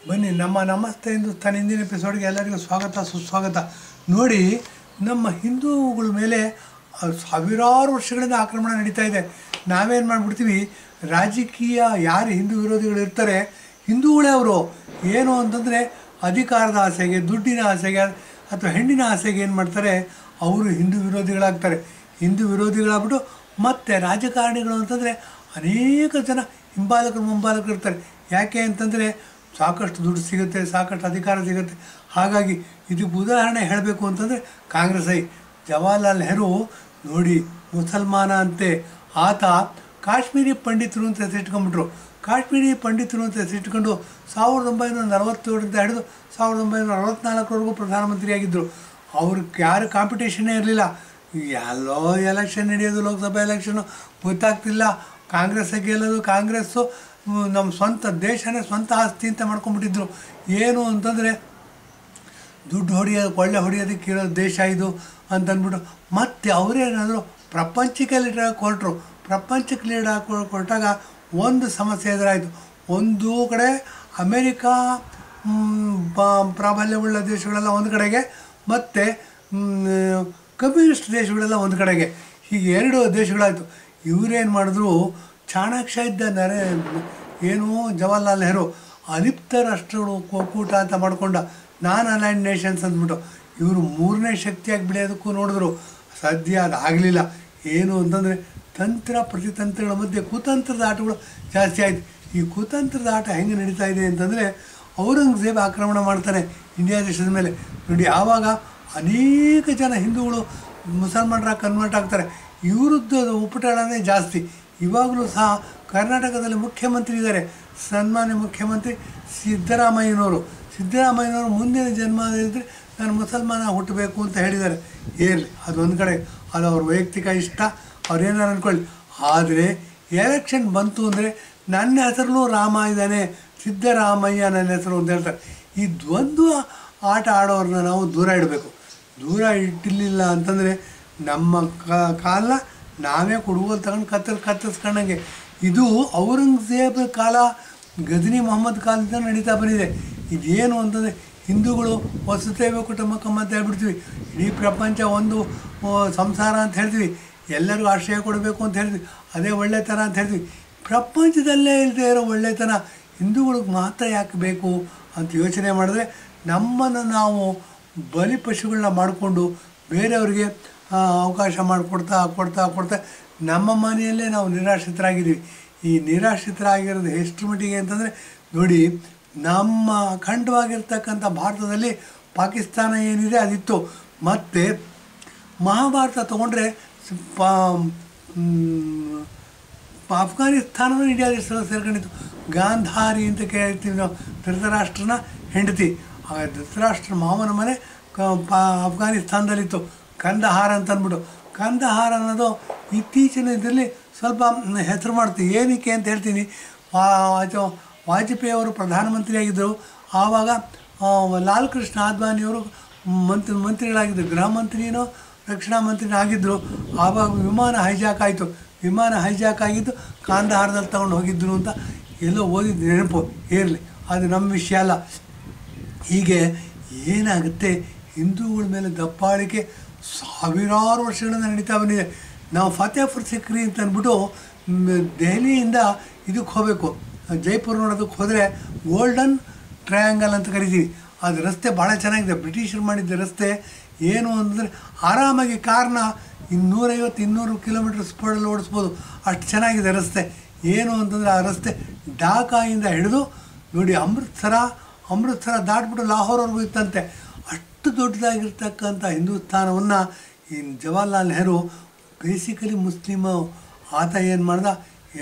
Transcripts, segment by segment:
ಬನ್ನಿ ನಮ್ಮ ನಮಸ್ತೆ ಹಿಂದೂಸ್ತಾನ್ ಹಿಂದಿನ ಎಪಿಸೋಡ್ಗೆ ಎಲ್ಲರಿಗೂ ಸ್ವಾಗತ ಸುಸ್ವಾಗತ. ನೋಡಿ, ನಮ್ಮ ಹಿಂದೂಗಳ ಮೇಲೆ ಸಾವಿರಾರು ವರ್ಷಗಳಿಂದ ಆಕ್ರಮಣ ನಡೀತಾ ಇದೆ. ನಾವೇನು ಮಾಡಿಬಿಡ್ತೀವಿ, ರಾಜಕೀಯ ಯಾರು ಹಿಂದೂ ವಿರೋಧಿಗಳು ಇರ್ತಾರೆ, ಹಿಂದೂಗಳೇ ಅವರು ಏನು ಅಂತಂದರೆ ಅಧಿಕಾರದ ಆಸೆಗೆ, ದುಡ್ಡಿನ ಆಸೆಗೆ ಅಥವಾ ಹೆಣ್ಣಿನ ಆಸೆಗೆ ಏನು ಮಾಡ್ತಾರೆ, ಅವರು ಹಿಂದೂ ವಿರೋಧಿಗಳಾಗ್ತಾರೆ. ಹಿಂದೂ ವಿರೋಧಿಗಳಾಗ್ಬಿಟ್ಟು ಮತ್ತು ರಾಜಕಾರಣಿಗಳು ಅಂತಂದರೆ ಅನೇಕ ಜನ ಮುಂಬಾಲಕರು ಇರ್ತಾರೆ. ಯಾಕೆ ಅಂತಂದರೆ ಸಾಕಷ್ಟು ದುಡ್ಡು ಸಿಗುತ್ತೆ, ಸಾಕಷ್ಟು ಅಧಿಕಾರ ಸಿಗುತ್ತೆ. ಹಾಗಾಗಿ ಇದಕ್ಕೆ ಉದಾಹರಣೆ ಹೇಳಬೇಕು ಅಂತಂದರೆ ಕಾಂಗ್ರೆಸ್ ಜವಾಹರ್ಲಾಲ್ ನೆಹರು ನೋಡಿ, ಮುಸಲ್ಮಾನ ಅಂತೆ. ಆತ ಕಾಶ್ಮೀರಿ ಪಂಡಿತರು ಅಂತ ಹೆಸರಿಟ್ಕೊಂಡ್ಬಿಟ್ರು. ಕಾಶ್ಮೀರಿ ಪಂಡಿತರು ಅಂತ ಹೆಸರಿಟ್ಕೊಂಡು 1947ರಿಂದ ಹಿಡಿದು 1964ವರೆಗೂ ಪ್ರಧಾನಮಂತ್ರಿಯಾಗಿದ್ದರು. ಅವ್ರಿಗೆ ಯಾರು ಕಾಂಪಿಟೇಷನ್ನೇ ಇರಲಿಲ್ಲ. ಎಲ್ಲೋ ಎಲೆಕ್ಷನ್ ನಡೆಯೋದು, ಲೋಕಸಭಾ ಎಲೆಕ್ಷನ್ನು ಗೊತ್ತಾಗ್ತಿಲ್ಲ. ಕಾಂಗ್ರೆಸ್ ಗೆಲ್ಲೋದು, ಕಾಂಗ್ರೆಸ್ಸು ನಮ್ಮ ಸ್ವಂತ ದೇಶನೇ ಸ್ವಂತ ಆಸ್ತಿ ಅಂತ ಮಾಡ್ಕೊಂಡ್ಬಿಟ್ಟಿದ್ರು. ಏನು ಅಂತಂದರೆ ದುಡ್ಡು ಕೊಳ್ಳೆ ಹೊಡೆಯೋದಕ್ಕೆ ಇರೋ ದೇಶ ಇದು ಅಂತಂದ್ಬಿಟ್ಟು ಮತ್ತೆ ಅವರೇನಾದರೂ ಪ್ರಪಂಚಕ್ಕೆ ಲೀಡ್ ಕೊಟ್ಟರು. ಪ್ರಪಂಚಕ್ಕೆ ಲೀಡ್ ಕೊಟ್ಟಾಗ ಒಂದು ಸಮಸ್ಯೆ ಎದುರಾಯಿತು. ಒಂದು ಕಡೆ ಅಮೇರಿಕಾ ಪ್ರಾಬಲ್ಯವುಳ್ಳ ದೇಶಗಳೆಲ್ಲ ಒಂದು ಕಡೆಗೆ, ಮತ್ತು ಕಮ್ಯುನಿಸ್ಟ್ ದೇಶಗಳೆಲ್ಲ ಒಂದು ಕಡೆಗೆ. ಹೀಗೆ ಎರಡು ದೇಶಗಳಾಯಿತು. ಇವರೇನು ಮಾಡಿದ್ರು, ಚಾಣಾಕ್ಷ ಇದ್ದ ಏನು ಜವಾಹರ್ಲಾಲ್ ನೆಹರು ಅಲಿಪ್ತ ರಾಷ್ಟ್ರಗಳು ಒಕ್ಕೂಟ ಅಂತ ಮಾಡಿಕೊಂಡ, ನಾನ್ ಅಲೈನ್ಡ್ ನೇಷನ್ಸ್ ಅಂದ್ಬಿಟ್ಟು. ಇವರು ಮೂರನೇ ಶಕ್ತಿಯಾಗಿ ಬೆಳೆಯೋದಕ್ಕೂ ನೋಡಿದ್ರು. ಸದ್ಯ ಅದು ಆಗಲಿಲ್ಲ. ಏನು ಅಂತಂದರೆ ತಂತ್ರ ಪ್ರತಿತಂತ್ರಗಳ ಮಧ್ಯೆ ಕುತಂತ್ರದ ಆಟಗಳು ಜಾಸ್ತಿ ಆಯಿತು. ಈ ಕುತಂತ್ರದ ಆಟ ಹೆಂಗೆ ನಡೀತಾ ಇದೆ ಅಂತಂದರೆ, ಔರಂಗಜೇಬ್ ಆಕ್ರಮಣ ಮಾಡ್ತಾನೆ ಇಂಡಿಯಾ ದೇಶದ ಮೇಲೆ. ನೋಡಿ, ಆವಾಗ ಅನೇಕ ಜನ ಹಿಂದೂಗಳು ಮುಸಲ್ಮಾನರಾಗಿ ಕನ್ವರ್ಟ್ ಆಗ್ತಾರೆ. ಇವರದ್ದು ಉಪಟಳನೇ ಜಾಸ್ತಿ. ಇವಾಗಲೂ ಸಹ ಕರ್ನಾಟಕದಲ್ಲಿ ಮುಖ್ಯಮಂತ್ರಿ ಇದ್ದಾರೆ, ಸನ್ಮಾನ್ಯ ಮುಖ್ಯಮಂತ್ರಿ ಸಿದ್ದರಾಮಯ್ಯನವರು. ಸಿದ್ದರಾಮಯ್ಯನವರು ಮುಂದಿನ ಜನ್ಮದಲ್ಲಿದ್ದರೆ ನಾನು ಮುಸಲ್ಮಾನ ಹುಟ್ಟಬೇಕು ಅಂತ ಹೇಳಿದ್ದಾರೆ. ಇರಲಿ, ಅದೊಂದು ಕಡೆ, ಅದು ಅವ್ರ ವೈಯಕ್ತಿಕ ಇಷ್ಟ, ಅವ್ರೇನಾರು ಅಂದ್ಕೊಳ್ಳಿ. ಆದರೆ ಎಲೆಕ್ಷನ್ ಬಂತು ಅಂದರೆ ನನ್ನ ಹೆಸರು ರಾಮ ಇದ್ದಾನೆ, ಸಿದ್ದರಾಮಯ್ಯ ನನ್ನ ಹೆಸರು ಅಂತ ಹೇಳ್ತಾರೆ. ಈ ದ್ವಂದ್ವ ಆಟ ಆಡೋರನ್ನ ನಾವು ದೂರ ಇಡಬೇಕು. ದೂರ ಇಟ್ಟಿರಲಿಲ್ಲ ಅಂತಂದರೆ ನಮ್ಮ ಕಾಲ ನಾವೇ ಕುಡುಗೋಲು ತಗೊಂಡು ಕತ್ತರಿಸ್ಕೊಂಡಂಗೆ. ಇದು ಔರಂಗಜೇಬ್ ಕಾಲ, ಗಜನಿ ಮೊಹಮ್ಮದ್ ಕಾಲದಿಂದ ನಡೀತಾ ಬಂದಿದೆ. ಇದೇನು ಅಂತಂದರೆ ಹಿಂದೂಗಳು ವಸುದೈವ ಕುಟುಂಬಕಂ ಅಂತ ಹೇಳ್ಬಿಡ್ತೀವಿ. ಇಡೀ ಪ್ರಪಂಚ ಒಂದು ಸಂಸಾರ ಅಂತ ಹೇಳ್ತೀವಿ. ಎಲ್ಲರಿಗೂ ಆಶ್ರಯ ಕೊಡಬೇಕು ಅಂತ ಹೇಳ್ತೀವಿ. ಅದೇ ಒಳ್ಳೆತನ ಅಂತ ಹೇಳ್ತೀವಿ. ಪ್ರಪಂಚದಲ್ಲೇ ಇಲ್ಲದೆ ಇರೋ ಒಳ್ಳೆತನ ಹಿಂದೂಗಳಿಗೆ ಮಾತ್ರ ಯಾಕೆ ಬೇಕು ಅಂತ ಯೋಚನೆ ಮಾಡಿದ್ರೆ, ನಮ್ಮನ್ನು ನಾವು ಬಲಿಪಶುಗಳನ್ನ ಮಾಡಿಕೊಂಡು ಬೇರೆಯವ್ರಿಗೆ ಅವಕಾಶ ಮಾಡಿಕೊಡ್ತಾ ನಮ್ಮ ಮನೆಯಲ್ಲೇ ನಾವು ನಿರಾಶ್ರಿತರಾಗಿದ್ದೀವಿ. ಈ ನಿರಾಶ್ರಿತರಾಗಿರೋದು ಎಷ್ಟು ಮಟ್ಟಿಗೆ ಅಂತಂದರೆ, ನೋಡಿ, ನಮ್ಮ ಅಖಂಡವಾಗಿರ್ತಕ್ಕಂಥ ಭಾರತದಲ್ಲಿ ಪಾಕಿಸ್ತಾನ ಏನಿದೆ ಅದಿತ್ತು. ಮತ್ತು ಮಹಾಭಾರತ ತೊಗೊಂಡ್ರೆ ಅಫ್ಘಾನಿಸ್ತಾನವೂ ಇಂಡಿಯಾ ದೇಶದಲ್ಲಿ ಸೇರ್ಕೊಂಡಿತ್ತು. ಗಾಂಧಾರಿ ಅಂತ ಕೇಳ್ತೀವಿ ನಾವು, ಧೃತರಾಷ್ಟ್ರನ ಹೆಂಡತಿ. ಧೃತರಾಷ್ಟ್ರ ಮಾವನ ಮನೆ ಅಫ್ಘಾನಿಸ್ತಾನದಲ್ಲಿತ್ತು, ಕಂದಹಾರ ಅಂತ ಅಂದ್ಬಿಟ್ಟು. ಕಂದಹಾರ ಅನ್ನೋದು ಇತ್ತೀಚಿನ ಇದರಲ್ಲಿ ಸ್ವಲ್ಪ ಹೆಸರು ಮಾಡ್ತೀವಿ. ಏನಕ್ಕೆ ಅಂತ ಹೇಳ್ತೀನಿ. ವಾಜಪೇಯಿ ಅವರು ಪ್ರಧಾನಮಂತ್ರಿಯಾಗಿದ್ದರು. ಆವಾಗ ಲಾಲ್ ಕೃಷ್ಣ ಆದ್ವಾನಿಯವರು ಮಂತ್ರಿಗಳಾಗಿದ್ದರು. ಗೃಹ ಮಂತ್ರಿನೋ ರಕ್ಷಣಾ ಮಂತ್ರಿನೋ ಆಗಿದ್ದರು. ಆವಾಗ ವಿಮಾನ ಹೈಜಾಕ್ ಆಯಿತು. ವಿಮಾನ ಹೈಜಾಕ್ ಆಗಿದ್ದು ಕಾಂದಹಾರದಲ್ಲಿ ತಗೊಂಡು ಹೋಗಿದ್ದರು ಅಂತ ಎಲ್ಲೋ ಓದಿದ್ದು ನೆನಪು. ಇರಲಿ, ಅದು ನಮ್ಮ ವಿಷಯ ಅಲ್ಲ. ಹೀಗೆ ಏನಾಗುತ್ತೆ, ಹಿಂದೂಗಳ ಮೇಲೆ ದಬ್ಬಾಳಿಕೆ ಸಾವಿರಾರು ವರ್ಷಗಳಿಂದ ನಡೀತಾ ಬಂದಿದೆ. ನಾವು ಫತೇಪುರ್ ಸಿಕ್ರಿ ಅಂತ ಅಂದ್ಬಿಟ್ಟು ದೆಹಲಿಯಿಂದ ಇದಕ್ಕೆ ಹೋಗಬೇಕು, ಜೈಪುರ ನೋಡೋದಕ್ಕೆ ಹೋದರೆ ಗೋಲ್ಡನ್ ಟ್ರಯಾಂಗಲ್ ಅಂತ ಕರಿತೀವಿ. ಅದು ರಸ್ತೆ ಭಾಳ ಚೆನ್ನಾಗಿದೆ, ಬ್ರಿಟಿಷರು ಮಾಡಿದ್ದ ರಸ್ತೆ. ಏನು ಅಂತಂದರೆ ಆರಾಮಾಗಿ ಕಾರ್ನ 150-200 ಕಿಲೋಮೀಟರ್ ಸ್ಪೀಡಲ್ಲಿ ಓಡಿಸ್ಬೋದು, ಅಷ್ಟು ಚೆನ್ನಾಗಿದೆ ರಸ್ತೆ. ಏನು ಅಂತಂದರೆ ಆ ರಸ್ತೆ ಢಾಕಾಯಿಂದ ಹಿಡಿದು ನೋಡಿ ಅಮೃತ್ಸರ ದಾಟ್ಬಿಟ್ಟು ಲಾಹೋರ್ವರೆಗೂ ಇತ್ತಂತೆ. ಅಷ್ಟು ದೊಡ್ಡದಾಗಿರ್ತಕ್ಕಂಥ ಹಿಂದೂಸ್ತಾನವನ್ನು ಈ ಜವಾಹರ್ಲಾಲ್ ನೆಹರು ಬೇಸಿಕಲಿ ಮುಸ್ಲಿಮು. ಆತ ಏನು ಮಾಡ್ದ,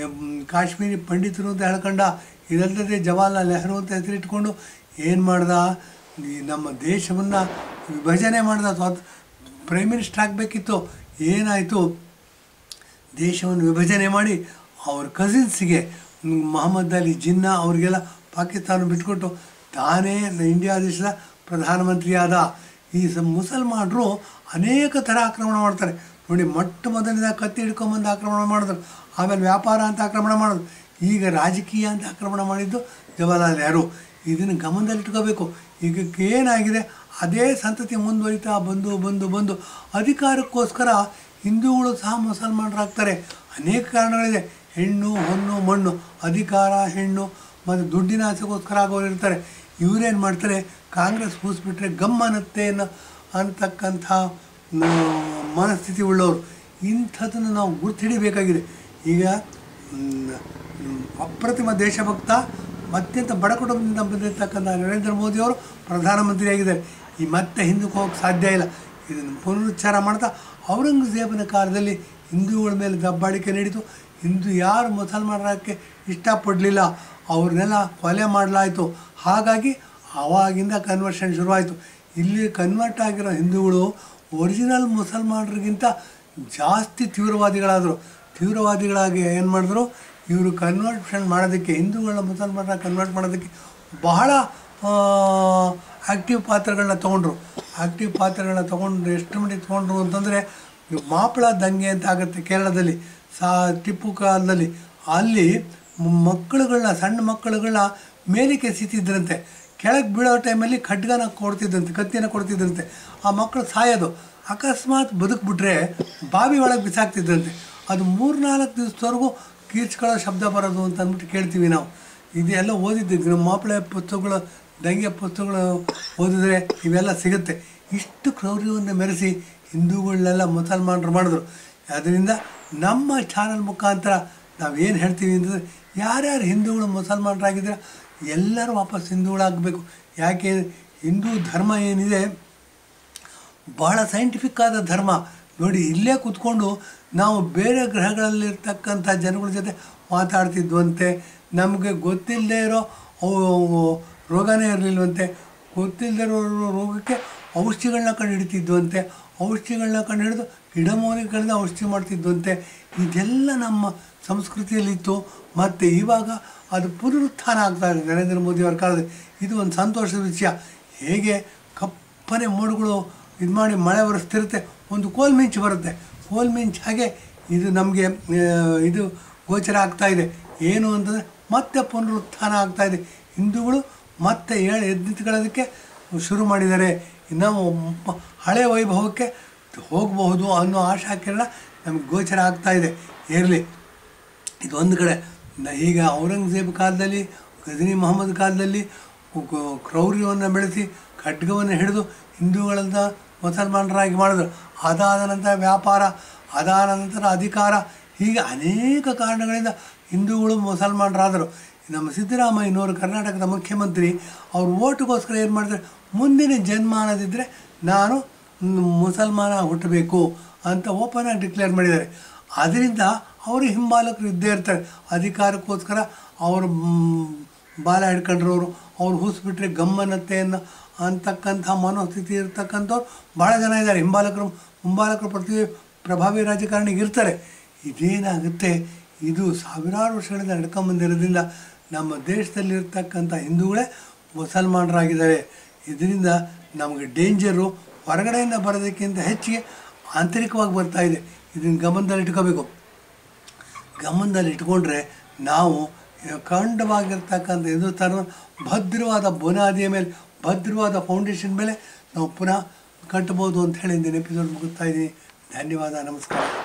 ಕಾಶ್ಮೀರಿ ಪಂಡಿತರು ಅಂತ ಹೇಳ್ಕೊಂಡ. ಇದಲ್ಲದೆ ಜವಾಹರ್ಲಾಲ್ ನೆಹರು ಅಂತ ಹೆಸರಿಟ್ಕೊಂಡು ಏನು ಮಾಡ್ದ, ಈ ನಮ್ಮ ದೇಶವನ್ನು ವಿಭಜನೆ ಮಾಡ್ದ. ಪ್ರೈಮ್ ಮಿನಿಸ್ಟರ್ ಆಗಬೇಕಿತ್ತು. ಏನಾಯಿತು, ದೇಶವನ್ನು ವಿಭಜನೆ ಮಾಡಿ ಅವ್ರ ಕಸಿನ್ಸಿಗೆ ಮೊಹಮ್ಮದ್ ಅಲಿ ಜಿನ್ನಾ ಅವರಿಗೆಲ್ಲ ಪಾಕಿಸ್ತಾನ ಬಿಟ್ಕೊಟ್ಟು ತಾನೇ ಇಂಡಿಯಾ ದೇಶದ ಪ್ರಧಾನಮಂತ್ರಿ ಆದ. ಈ ಮುಸಲ್ಮಾನರು ಅನೇಕ ಥರ ಆಕ್ರಮಣ ಮಾಡ್ತಾರೆ. ನೋಡಿ, ಮೊದಲಿಂದ ಕತ್ತಿ ಹಿಡ್ಕೊಂಬಂದು ಆಕ್ರಮಣ ಮಾಡಿದ್ರು, ಆಮೇಲೆ ವ್ಯಾಪಾರ ಅಂತ ಆಕ್ರಮಣ ಮಾಡಿದ್ರು, ಈಗ ರಾಜಕೀಯ ಅಂತ ಆಕ್ರಮಣ ಮಾಡಿದ್ದು ಜವಾಹರ್ಲಾಲ್ ನೆಹರು. ಇದನ್ನು ಗಮನದಲ್ಲಿಟ್ಕೋಬೇಕು. ಈಗ ಏನಾಗಿದೆ, ಅದೇ ಸಂತತಿ ಮುಂದುವರಿತಾ ಬಂದು ಅಧಿಕಾರಕ್ಕೋಸ್ಕರ ಹಿಂದೂಗಳು ಸಹ ಮುಸಲ್ಮಾನರಾಗ್ತಾರೆ. ಅನೇಕ ಕಾರಣಗಳಿದೆ. ಹೆಣ್ಣು ಹೊನ್ನು ಮಣ್ಣು, ಅಧಿಕಾರ, ಹೆಣ್ಣು ಮತ್ತು ದುಡ್ಡಿನ ಆಸೆಗೋಸ್ಕರ ಆಗೋರು ಇರ್ತಾರೆ. ಇವರೇನು ಮಾಡ್ತಾರೆ, ಕಾಂಗ್ರೆಸ್ ಕೂಸಿಬಿಟ್ರೆ ಗಮ್ಮನತ್ತೆ ಅಂತಕ್ಕಂಥ ಮನಸ್ಥಿತಿ ಉಳ್ಳವರು. ಇಂಥದ್ದನ್ನು ನಾವು ಗುರ್ತಿಡಿಬೇಕಾಗಿದೆ. ಈಗ ಅಪ್ರತಿಮ ದೇಶಭಕ್ತ ಅತ್ಯಂತ ಬಡ ಕುಟುಂಬದಿಂದ ಬಂದಿರತಕ್ಕಂಥ ನರೇಂದ್ರ ಮೋದಿಯವರು ಪ್ರಧಾನಮಂತ್ರಿಯಾಗಿದ್ದಾರೆ. ಈ ಮತ್ತೆ ಹಿಂದಕ್ಕೆ ಹೋಗೋಕ್ಕೆ ಸಾಧ್ಯ ಇಲ್ಲ. ಇದನ್ನು ಪುನರುಚ್ಚಾರ ಮಾಡ್ತಾ, ಔರಂಗಜೇಬನ ಕಾಲದಲ್ಲಿ ಹಿಂದೂಗಳ ಮೇಲೆ ದಬ್ಬಾಳಿಕೆ ನಡೀತು. ಹಿಂದೂ ಯಾರು ಮುಸಲ್ಮಾನರಕ್ಕೆ ಇಷ್ಟಪಡಲಿಲ್ಲ ಅವ್ರನ್ನೆಲ್ಲ ಕೊಲೆ ಮಾಡಲಾಯಿತು. ಹಾಗಾಗಿ ಆವಾಗಿಂದ ಕನ್ವರ್ಷನ್ ಶುರುವಾಯಿತು. ಇಲ್ಲಿ ಕನ್ವರ್ಟ್ ಆಗಿರೋ ಹಿಂದೂಗಳು ಒರಿಜಿನಲ್ ಮುಸಲ್ಮಾನರಿಗಿಂತ ಜಾಸ್ತಿ ತೀವ್ರವಾದಿಗಳಾಗಿ ಏನು ಮಾಡಿದ್ರು, ಇವರು ಕನ್ವರ್ಷನ್ ಮಾಡೋದಕ್ಕೆ, ಹಿಂದೂಗಳನ್ನ ಮುಸಲ್ಮಾನರ ಕನ್ವರ್ಟ್ ಮಾಡೋದಕ್ಕೆ ಬಹಳ ಆ್ಯಕ್ಟಿವ್ ಪಾತ್ರಗಳನ್ನ ತೊಗೊಂಡ್ರು. ಎಷ್ಟು ಮಟ್ಟಿಗೆ ತೊಗೊಂಡ್ರು ಅಂತಂದರೆ, ಮಾಪಳ ದಂಗೆ ಅಂತ ಆಗುತ್ತೆ ಕೇರಳದಲ್ಲಿ, ಟಿಪ್ಪು ಕಾಲದಲ್ಲಿ. ಅಲ್ಲಿ ಸಣ್ಣ ಮಕ್ಕಳುಗಳನ್ನ ಮೇಲಕ್ಕೆ ಎಸಿತಿದ್ರಂತೆ. ಕೆಳಗೆ ಬೀಳೋ ಟೈಮಲ್ಲಿ ಕತ್ತಿನ ಕೊಡ್ತಿದ್ದಂತೆ. ಆ ಮಕ್ಕಳು ಸಾಯೋದು. ಅಕಸ್ಮಾತ್ ಬದುಕ್ಬಿಟ್ರೆ ಬಾವಿ ಒಳಗೆ ಬಿಸಾಕ್ತಿದ್ರಂತೆ. ಅದು 3-4 ದಿವಸದವರೆಗೂ ಕೀರ್ಚ್ಕೊಳ್ಳೋ ಶಬ್ದ ಬರೋದು ಅಂತ ಅಂದ್ಬಿಟ್ಟು ಕೇಳ್ತೀವಿ ನಾವು. ಇದೆಲ್ಲ ಓದಿದ್ದೀವಿ. ನಮ್ಮ ಮಾಪಳೆ ಪುಸ್ತಕಗಳು, ದಂಗೆ ಪುಸ್ತಕಗಳು ಓದಿದ್ರೆ ಇವೆಲ್ಲ ಸಿಗುತ್ತೆ. ಇಷ್ಟು ಕ್ರೌರ್ಯವನ್ನು ಮೆರೆಸಿ ಹಿಂದೂಗಳನ್ನೆಲ್ಲ ಮುಸಲ್ಮಾನರು ಮಾಡಿದ್ರು. ಅದರಿಂದ ನಮ್ಮ ಚಾನಲ್ ಮುಖಾಂತರ ನಾವೇನು ಹೇಳ್ತೀವಿ ಅಂತಂದರೆ, ಯಾರ್ಯಾರು ಹಿಂದೂಗಳು ಮುಸಲ್ಮಾನರಾಗಿದ್ದರೆ ಎಲ್ಲರೂ ವಾಪಸ್ ಹಿಂದೂಗಳಾಗಬೇಕು. ಯಾಕೆ, ಹಿಂದೂ ಧರ್ಮ ಏನಿದೆ ಭಾಳ ಸೈಂಟಿಫಿಕ್ ಆದ ಧರ್ಮ. ನೋಡಿ, ಇಲ್ಲೇ ಕೂತ್ಕೊಂಡು ನಾವು ಬೇರೆ ಗ್ರಹಗಳಲ್ಲಿರ್ತಕ್ಕಂಥ ಜನಗಳ ಜೊತೆ ಮಾತಾಡ್ತಿದ್ವಂತೆ. ನಮಗೆ ಗೊತ್ತಿಲ್ಲದೆ ಇರೋ ರೋಗನೇ ಇರಲಿಲ್ವಂತೆ. ಗೊತ್ತಿಲ್ಲದೆ ಇರೋ ರೋಗಕ್ಕೆ ಔಷಧಿಗಳನ್ನ ಕಂಡುಹಿಡಿತಿದ್ವಂತೆ. ಔಷಧಿಗಳನ್ನ ಕಂಡುಹಿಡಿದು ಗಿಡಮೂಲಿಕೆಗಳಿಂದ ಔಷಧಿ ಮಾಡ್ತಿದ್ವಂತೆ. ಇದೆಲ್ಲ ನಮ್ಮ ಸಂಸ್ಕೃತಿಯಲ್ಲಿತ್ತು. ಮತ್ತು ಇವಾಗ ಅದು ಪುನರುತ್ಥಾನ ಆಗ್ತಾ ಇದೆ ನರೇಂದ್ರ ಮೋದಿಯವರ ಕಾಲದಲ್ಲಿ. ಇದು ಒಂದು ಸಂತೋಷದ ವಿಷಯ. ಹೇಗೆ ಕಪ್ಪನೆ ಮೋಡಗಳು ಇದು ಮಾಡಿ ಮಳೆ ಬರೆಸ್ತಿರುತ್ತೆ, ಒಂದು ಕೋಲ್ಮಿಂಚು ಬರುತ್ತೆ. ಕೋಲ್ಮಿಂಚು ಹಾಗೆ ಇದು ನಮಗೆ ಇದು ಗೋಚರ ಆಗ್ತಾಯಿದೆ. ಏನು ಅಂತಂದರೆ, ಮತ್ತೆ ಪುನರುತ್ಥಾನ ಆಗ್ತಾಯಿದೆ. ಹಿಂದೂಗಳು ಮತ್ತೆ ಎದ್ದಿತ್ಕೊಳ್ಳೋದಕ್ಕೆ ಶುರು ಮಾಡಿದ್ದಾರೆ. ನಾವು ಹಳೆಯ ವೈಭವಕ್ಕೆ ಹೋಗಬಹುದು ಅನ್ನೋ ಆಶಾಕಿರಣ ನಮಗೆ ಗೋಚರ ಆಗ್ತಾಯಿದೆ. ಇರಲಿ, ಇದು ಒಂದು ಕಡೆ. ಈಗ ಔರಂಗಜೇಬ್ ಕಾಲದಲ್ಲಿ, ಗಜನಿ ಮೊಹಮ್ಮದ್ ಕಾಲದಲ್ಲಿ ಕ್ರೌರ್ಯವನ್ನು ಬೆಳೆಸಿ ಖಡ್ಗವನ್ನು ಹಿಡಿದು ಹಿಂದೂಗಳಂತ ಮುಸಲ್ಮಾನರಾಗಿ ಮಾಡಿದ್ರು. ಅದಾದ ನಂತರ ವ್ಯಾಪಾರ, ಅದಾದ ನಂತರ ಅಧಿಕಾರ, ಹೀಗೆ ಅನೇಕ ಕಾರಣಗಳಿಂದ ಹಿಂದೂಗಳು ಮುಸಲ್ಮಾನರಾದರು. ನಮ್ಮ ಸಿದ್ದರಾಮಯ್ಯನವರು ಕರ್ನಾಟಕದ ಮುಖ್ಯಮಂತ್ರಿ, ಅವ್ರ ಓಟಿಗೋಸ್ಕರ ಏನು ಮಾಡಿದ್ರೆ, ಮುಂದಿನ ಜನ್ಮಾನದಿದ್ದರೆ ನಾನು ಮುಸಲ್ಮಾನ ಹುಟ್ಟಬೇಕು ಅಂತ ಓಪನ್ ಆಗಿ ಡಿಕ್ಲೇರ್ ಮಾಡಿದ್ದಾರೆ. ಅದರಿಂದ ಅವರು ಹಿಂಬಾಲಕರು ಇದ್ದೇ ಇರ್ತಾರೆ. ಅಧಿಕಾರಕ್ಕೋಸ್ಕರ ಅವರು ಬಾಲ ಹಿಡ್ಕೊಂಡ್ರವರು, ಅವ್ರು ಹೂಸ್ಬಿಟ್ರೆ ಗಮ್ಮನತ್ತೆ ಅಂತಕ್ಕಂಥ ಮನೋಸ್ಥಿತಿ ಇರ್ತಕ್ಕಂಥವ್ರು ಭಾಳ ಜನ ಇದ್ದಾರೆ. ಮುಂಬಾಲಕರು ಪ್ರತಿ ಪ್ರಭಾವಿ ರಾಜಕಾರಣಿಗೆ ಇರ್ತಾರೆ. ಇದೇನಾಗುತ್ತೆ, ಇದು ಸಾವಿರಾರು ವರ್ಷಗಳಿಂದ ನಡ್ಕೊಂಬಂದಿರೋದ್ರಿಂದ ನಮ್ಮ ದೇಶದಲ್ಲಿರ್ತಕ್ಕಂಥ ಹಿಂದೂಗಳೇ ಮುಸಲ್ಮಾನರಾಗಿದ್ದಾರೆ. ಇದರಿಂದ ನಮಗೆ ಡೇಂಜರು ಹೊರಗಡೆಯಿಂದ ಬರೋದಕ್ಕಿಂತ ಹೆಚ್ಚಿಗೆ ಆಂತರಿಕವಾಗಿ ಬರ್ತಾಯಿದೆ. ಇದನ್ನು ಗಮನದಲ್ಲಿಟ್ಕೊಂಡ್ರೆ ನಾವು ಅಖಂಡವಾಗಿರ್ತಕ್ಕಂಥ ಹಿಂದೂಸ್ತಾನ ಭದ್ರವಾದ ಬುನಾದಿಯ ಮೇಲೆ, ಭದ್ರವಾದ ಫೌಂಡೇಶನ್ ಮೇಲೆ ನಾವು ಪುನಃ ಕಟ್ಬೋದು ಅಂತ ಹೇಳಿ ಇಂದಿನ ಎಪಿಸೋಡ್ ಮುಗಿಸ್ತಾ ಇದ್ದೀನಿ. ಧನ್ಯವಾದ, ನಮಸ್ಕಾರ.